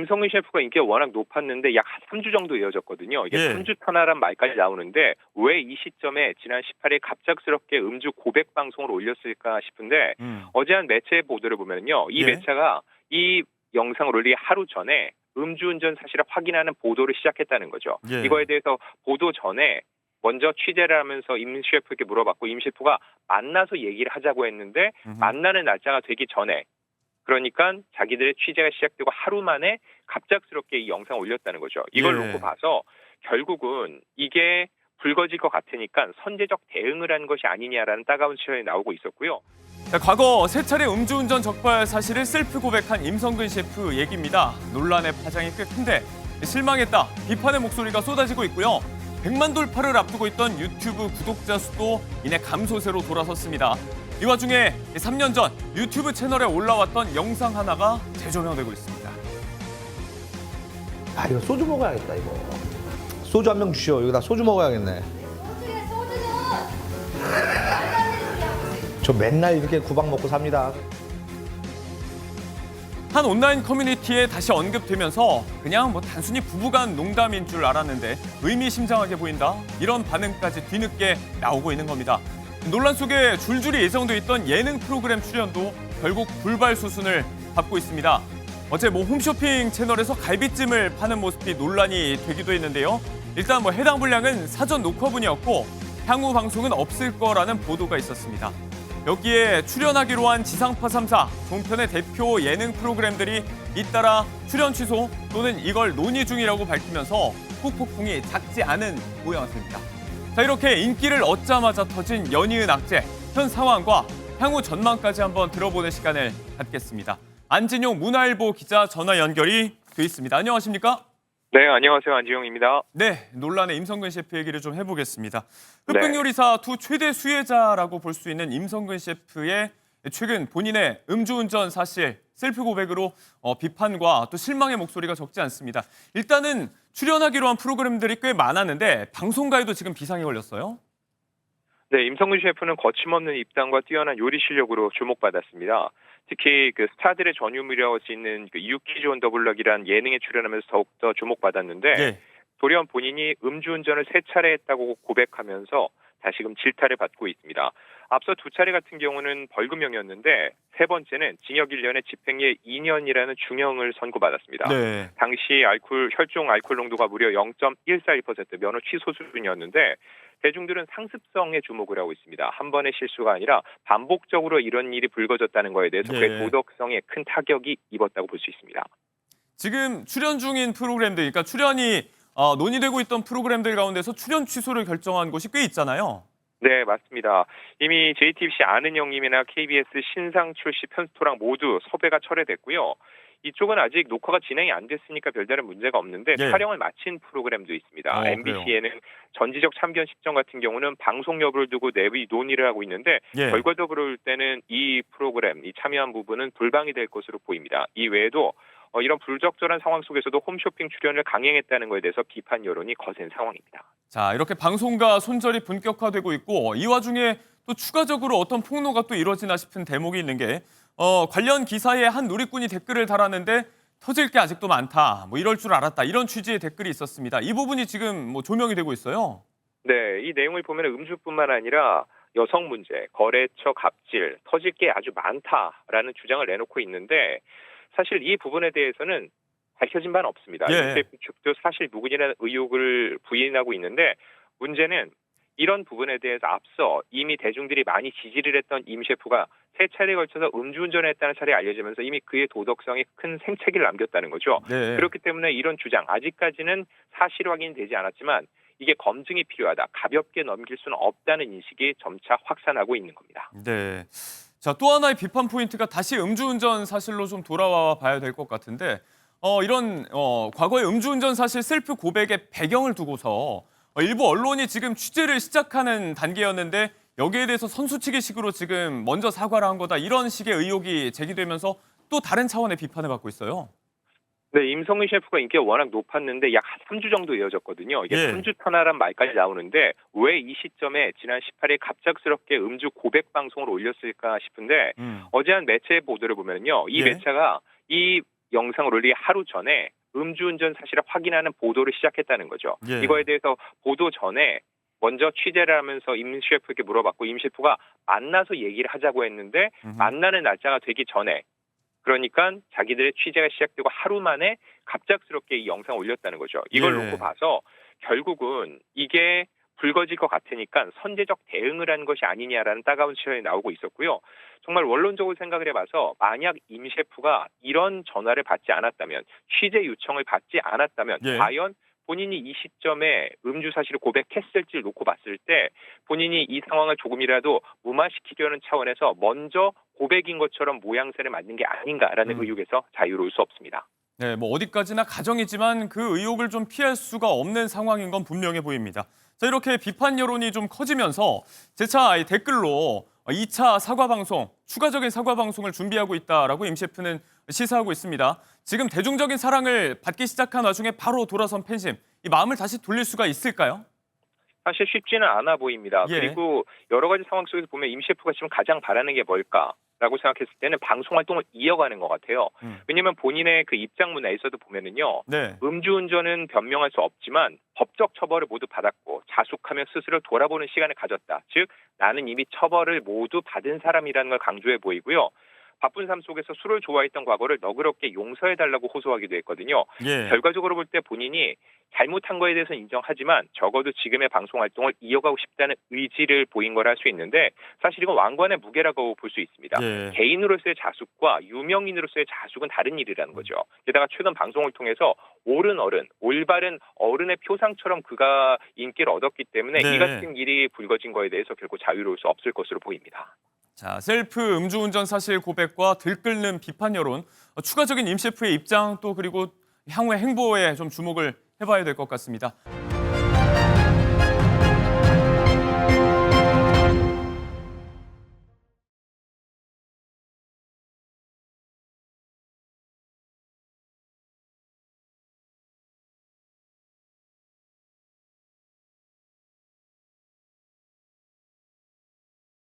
임성근 셰프가 인기가 워낙 높았는데 약 3주 정도 이어졌거든요. 이게 예. 3주 터나란 말까지 나오는데 왜 이 시점에 지난 18일 갑작스럽게 음주 고백 방송을 올렸을까 싶은데 어제 한 매체 보도를 보면요. 이 예. 매체가 이 영상을 올리기 하루 전에 음주운전 사실을 확인하는 보도를 시작했다는 거죠. 예. 이거에 대해서 보도 전에 먼저 취재를 하면서 임 셰프에게 물어봤고 임 셰프가 만나서 얘기를 하자고 했는데 만나는 날짜가 되기 전에 그러니까 자기들의 취재가 시작되고 하루 만에 갑작스럽게 이 영상을 올렸다는 거죠. 이걸 예. 놓고 봐서 결국은 이게 불거질 것 같으니까 선제적 대응을 한 것이 아니냐라는 따가운 시선이 나오고 있었고요. 자, 과거 세 차례 음주운전 적발 사실을 셀프 고백한 임성근 셰프 얘기입니다. 논란의 파장이 꽤 큰데 실망했다, 비판의 목소리가 쏟아지고 있고요. 100만 돌파를 앞두고 있던 유튜브 구독자 수도 이내 감소세로 돌아섰습니다. 이 와중에 3년 전 유튜브 채널에 올라왔던 영상 하나가 재조명되고 있습니다. 아, 이거 소주 먹어야겠다, 이거. 소주 한 병 주시오. 여기다 소주 먹어야겠네. 저 맨날 이렇게 구박 먹고 삽니다. 한 온라인 커뮤니티에 다시 언급되면서 그냥 단순히 부부간 농담인 줄 알았는데 의미심장하게 보인다, 이런 반응까지 뒤늦게 나오고 있는 겁니다. 논란 속에 줄줄이 예정돼 있던 예능 프로그램 출연도 결국 불발수순을 밟고 있습니다. 어제 홈쇼핑 채널에서 갈비찜을 파는 모습이 논란이 되기도 했는데요. 일단 해당 분량은 사전 녹화분이었고 향후 방송은 없을 거라는 보도가 있었습니다. 여기에 출연하기로 한 지상파 3사, 종편의 대표 예능 프로그램들이 잇따라 출연 취소 또는 이걸 논의 중이라고 밝히면서 후폭풍이 작지 않은 모양새입니다. 자, 이렇게 인기를 얻자마자 터진 연이은 악재, 현 상황과 향후 전망까지 한번 들어보는 시간을 갖겠습니다. 안진용 문화일보 기자 전화 연결이 돼 있습니다. 안녕하십니까? 네, 안녕하세요. 안지용입니다. 네, 논란의 임성근 셰프 얘기를 좀 해보겠습니다. 흑백요리사 두 최대 수혜자라고 볼 수 있는 임성근 셰프의 최근 본인의 음주운전 사실 셀프 고백으로 비판과 또 실망의 목소리가 적지 않습니다. 일단은 출연하기로 한 프로그램들이 꽤 많았는데 방송가에도 지금 비상이 걸렸어요. 네, 임성근 셰프는 거침없는 입담과 뛰어난 요리 실력으로 주목받았습니다. 특히 그 스타들의 전유물이라고 할 수 있는 그 유퀴즈 온 더 블럭이라는 예능에 출연하면서 더욱더 주목받았는데 네. 돌연 본인이 음주운전을 3차례 했다고 고백하면서 다시금 질타를 받고 있습니다. 앞서 2차례 같은 경우는 벌금형이었는데 세 번째는 징역 1년에 집행유예 2년이라는 중형을 선고받았습니다. 네. 당시 혈중 알코올 농도가 무려 0.141%, 면허 취소 수준이었는데 대중들은 상습성에 주목을 하고 있습니다. 한 번의 실수가 아니라 반복적으로 이런 일이 불거졌다는 거에 대해서 네. 그의 도덕성에 큰 타격이 입었다고 볼 수 있습니다. 지금 출연 중인 프로그램들, 그러니까 출연이 논의되고 있던 프로그램들 가운데서 출연 취소를 결정한 곳이 꽤 있잖아요. 네, 맞습니다. 이미 JTBC 아는 형님이나 KBS 신상 출시 편스토랑 모두 섭외가 철회됐고요. 이쪽은 아직 녹화가 진행이 안 됐으니까 별다른 문제가 없는데 네. 촬영을 마친 프로그램도 있습니다. MBC에는 전지적 참견 식전 같은 경우는 방송 여부를 두고 내부 논의를 하고 있는데 예. 결과적으로 볼 때는 이 프로그램, 이 참여한 부분은 불방이 될 것으로 보입니다. 이 외에도 이런 불적절한 상황 속에서도 홈쇼핑 출연을 강행했다는 것에 대해서 비판 여론이 거센 상황입니다. 자, 이렇게 방송과 손절이 본격화되고 있고 이 와중에 또 추가적으로 어떤 폭로가 또 이루어지나 싶은 대목이 있는 게 관련 기사에 한 누리꾼이 댓글을 달았는데 터질 게 아직도 많다, 이럴 줄 알았다, 이런 취지의 댓글이 있었습니다. 이 부분이 지금 조명이 되고 있어요. 네, 이 내용을 보면 음주뿐만 아니라 여성 문제, 거래처 갑질, 터질 게 아주 많다라는 주장을 내놓고 있는데 사실 이 부분에 대해서는 밝혀진 바는 없습니다. 예. 윤세프 측도 사실 무근이라는 의혹을 부인하고 있는데 문제는 이런 부분에 대해서 앞서 이미 대중들이 많이 지지를 했던 임 셰프가 3차례에 걸쳐서 음주운전을 했다는 사실이 알려지면서 이미 그의 도덕성에 큰 생채기를 남겼다는 거죠. 네. 그렇기 때문에 이런 주장, 아직까지는 사실 확인이 되지 않았지만 이게 검증이 필요하다, 가볍게 넘길 수는 없다는 인식이 점차 확산하고 있는 겁니다. 네. 자, 또 하나의 비판 포인트가 다시 음주운전 사실로 좀 돌아와 봐야 될 것 같은데 이런 과거의 음주운전 사실 셀프 고백의 배경을 두고서 일부 언론이 지금 취재를 시작하는 단계였는데 여기에 대해서 선수치기식으로 지금 먼저 사과를 한 거다, 이런 식의 의혹이 제기되면서 또 다른 차원의 비판을 받고 있어요. 네, 임성근 셰프가 인기가 워낙 높았는데 약 3주 정도 이어졌거든요. 이게 예. 3주 터나란 말까지 나오는데 왜 이 시점에 지난 18일 갑작스럽게 음주 고백 방송을 올렸을까 싶은데 어제 한 매체 보도를 보면요. 이 예. 매체가 이 영상을 올리기 하루 전에 음주운전 사실을 확인하는 보도를 시작했다는 거죠. 예. 이거에 대해서 보도 전에 먼저 취재를 하면서 임 셰프에게 물어봤고 임 셰프가 만나서 얘기를 하자고 했는데 만나는 날짜가 되기 전에 그러니까 자기들의 취재가 시작되고 하루 만에 갑작스럽게 이 영상을 올렸다는 거죠. 이걸 예. 놓고 봐서 결국은 이게 불거질 것 같으니까 선제적 대응을 한 것이 아니냐라는 따가운 시선이 나오고 있었고요. 정말 원론적으로 생각을 해봐서 만약 임 셰프가 이런 전화를 받지 않았다면 취재 요청을 받지 않았다면 예. 과연 본인이 이 시점에 음주 사실을 고백했을지를 놓고 봤을 때 본인이 이 상황을 조금이라도 무마시키려는 차원에서 먼저 고백인 것처럼 모양새를 만든 게 아닌가라는 의혹에서 자유로울 수 없습니다. 네, 뭐 어디까지나 가정이지만 그 의혹을 좀 피할 수가 없는 상황인 건 분명해 보입니다. 자, 이렇게 비판 여론이 좀 커지면서 재차 이 댓글로 2차 사과 방송, 추가적인 사과 방송을 준비하고 있다라고 임 셰프는 시사하고 있습니다. 지금 대중적인 사랑을 받기 시작한 와중에 바로 돌아선 팬심, 이 마음을 다시 돌릴 수가 있을까요? 사실 쉽지는 않아 보입니다. 예. 그리고 여러 가지 상황 속에서 보면 임 셰프가 지금 가장 바라는 게 뭘까라고 생각했을 때는 방송 활동을 이어가는 것 같아요. 왜냐하면 본인의 그 입장문에서도 보면은요. 네. 음주운전은 변명할 수 없지만 법적 처벌을 모두 받았고 자숙하며 스스로 돌아보는 시간을 가졌다. 즉 나는 이미 처벌을 모두 받은 사람이라는 걸 강조해 보이고요. 바쁜 삶 속에서 술을 좋아했던 과거를 너그럽게 용서해달라고 호소하기도 했거든요. 예. 결과적으로 볼 때 본인이 잘못한 거에 대해서는 인정하지만 적어도 지금의 방송 활동을 이어가고 싶다는 의지를 보인 걸 할 수 있는데 사실 이건 왕관의 무게라고 볼 수 있습니다. 예. 개인으로서의 자숙과 유명인으로서의 자숙은 다른 일이라는 거죠. 게다가 최근 방송을 통해서 옳은 어른, 올바른 어른의 표상처럼 그가 인기를 얻었기 때문에 네. 이 같은 일이 불거진 거에 대해서 결국 자유로울 수 없을 것으로 보입니다. 자, 셀프 음주운전 사실 고백과 들끓는 비판 여론, 추가적인 임 셰프의 입장 또 그리고 향후의 행보에 좀 주목을 해봐야 될 것 같습니다.